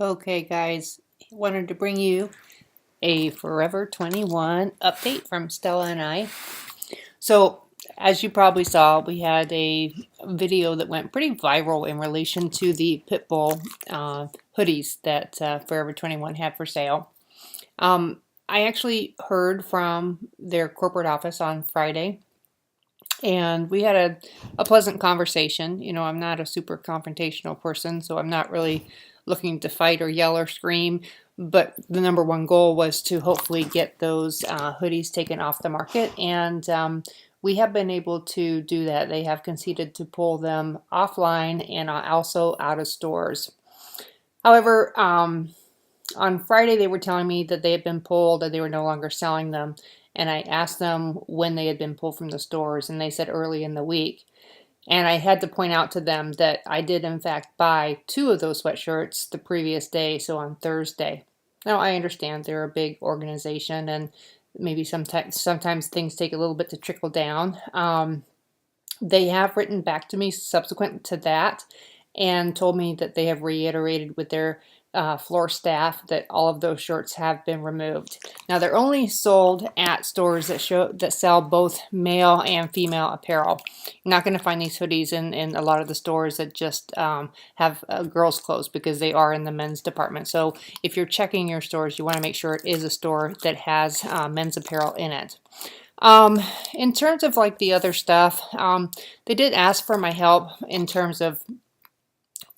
Okay, guys, wanted to bring you a Forever 21 update from Stella and I. So, as you probably saw, we had a video that went pretty viral in relation to the Pit Bull hoodies that Forever 21 had for sale. I actually heard from their corporate office on Friday, and we had a pleasant conversation. You know, I'm not a super confrontational person, so I'm not really looking to fight or yell or scream. But the number one goal was to hopefully get those hoodies taken off the market, and we have been able to do that. They have conceded to pull them offline and also out of stores. However, on Friday they were telling me that they had been pulled, and they were no longer selling them. And I asked them when they had been pulled from the stores, and they said early in the week. And I had to point out to them that I did in fact buy 2 of those sweatshirts the previous day, so on Thursday. Now I understand they're a big organization, and maybe sometimes things take a little bit to trickle down. They have written back to me subsequent to that and told me that they have reiterated with their floor staff that all of those shirts have been removed. Now they're only sold at stores that sell both male and female apparel. You're not going to find these hoodies in a lot of the stores that just have girls' clothes, because they are in the men's department. So if you're checking your stores, you want to make sure it is a store that has men's apparel in it. In terms of like the other stuff, they did ask for my help in terms of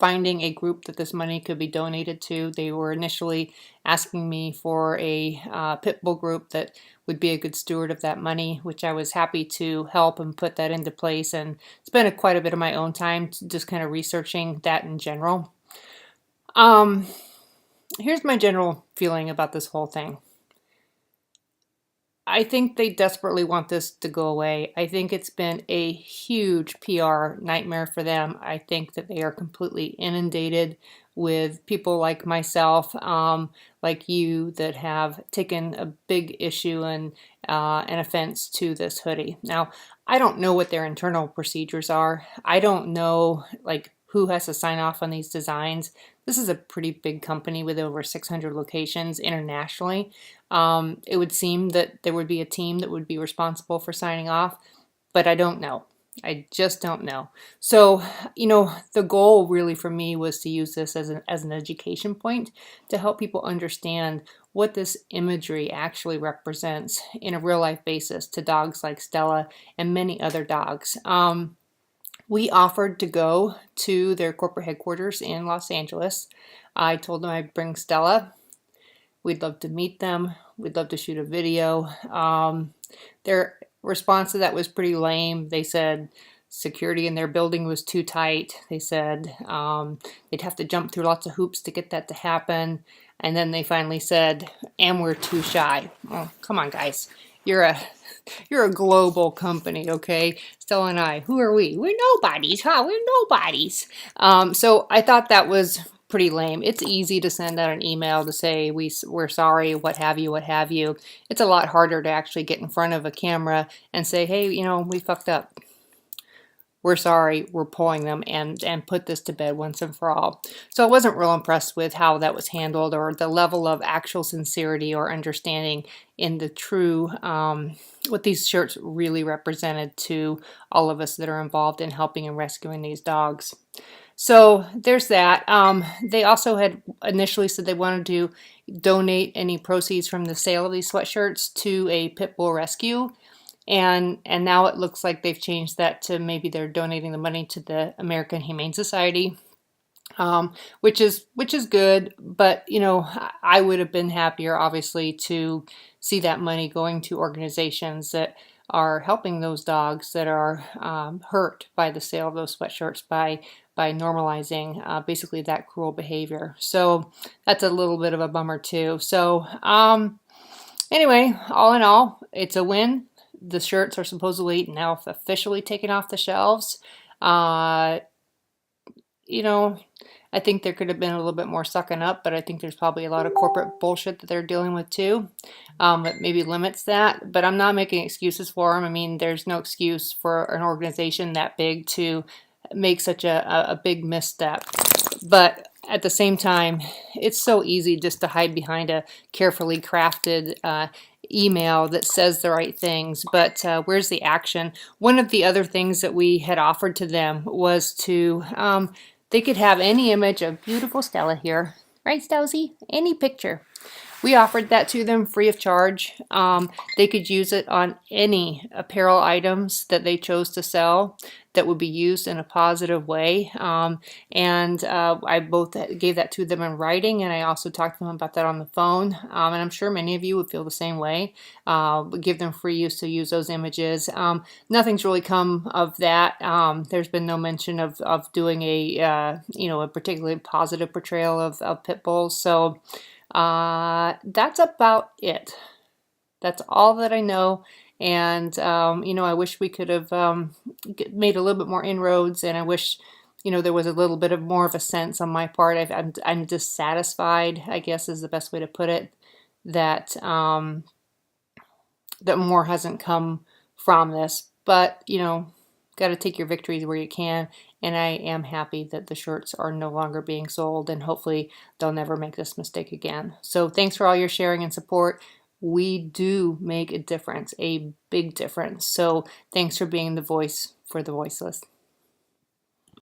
finding a group that this money could be donated to. They were initially asking me for a pit bull group that would be a good steward of that money, which I was happy to help and put that into place, and spent quite a bit of my own time just kind of researching that in general. Here's my general feeling about this whole thing. I think they desperately want this to go away. I think it's been a huge PR nightmare for them. I think that they are completely inundated with people like myself, like you, that have taken a big issue and an offense to this hoodie. Now, I don't know what their internal procedures are. I don't know like who has to sign off on these designs. This is a pretty big company with over 600 locations internationally. It would seem that there would be a team that would be responsible for signing off, but I don't know. I just don't know. So, you know, the goal really for me was to use this as an education point to help people understand what this imagery actually represents in a real life basis to dogs like Stella and many other dogs. We offered to go to their corporate headquarters in Los Angeles. I told them I'd bring Stella. We'd love to meet them. We'd love to shoot a video. Their response to that was pretty lame. They said security in their building was too tight. They said they'd have to jump through lots of hoops to get that to happen. And then they finally said, and we're too shy. Oh, come on, guys. You're a global company, okay? Stella and I, who are we? We're nobodies, huh? We're nobodies. So I thought that was pretty lame. It's easy to send out an email to say we're sorry, what have you, what have you. It's a lot harder to actually get in front of a camera and say, hey, you know, we fucked up. We're sorry, we're pulling them, and put this to bed once and for all. So I wasn't real impressed with how that was handled, or the level of actual sincerity or understanding in the true, what these shirts really represented to all of us that are involved in helping and rescuing these dogs. So there's that. They also had initially said they wanted to donate any proceeds from the sale of these sweatshirts to a pit bull rescue. And now it looks like they've changed that to maybe they're donating the money to the American Humane Society, which is good. But you know, I would have been happier, obviously, to see that money going to organizations that are helping those dogs that are hurt by the sale of those sweatshirts, by normalizing basically that cruel behavior. So that's a little bit of a bummer too. So anyway, all in all, it's a win. The shirts are supposedly now officially taken off the shelves. You know, I think there could have been a little bit more sucking up, but I think there's probably a lot of corporate bullshit that they're dealing with too, that maybe limits that. But I'm not making excuses for them. I mean, there's no excuse for an organization that big to make such a big misstep. But at the same time, it's so easy just to hide behind a carefully crafted email that says the right things, but where's the action? One of the other things that we had offered to them was to, they could have any image of beautiful Stella here, right, Stousie? Any picture. We offered that to them free of charge. They could use it on any apparel items that they chose to sell that would be used in a positive way. I both gave that to them in writing, and I also talked to them about that on the phone. And I'm sure many of you would feel the same way. Give them free use to use those images. Nothing's really come of that. There's been no mention of doing a particularly positive portrayal of pit bulls. So that's about it. That's all that I know. And, I wish we could have made a little bit more inroads, and I wish, there was a little bit of more of a sense on my part. I'm dissatisfied, I guess is the best way to put it, that, that more hasn't come from this. But, got to take your victories where you can. And I am happy that the shirts are no longer being sold, and hopefully they'll never make this mistake again. So thanks for all your sharing and support. We do make a difference, a big difference. So thanks for being the voice for the voiceless.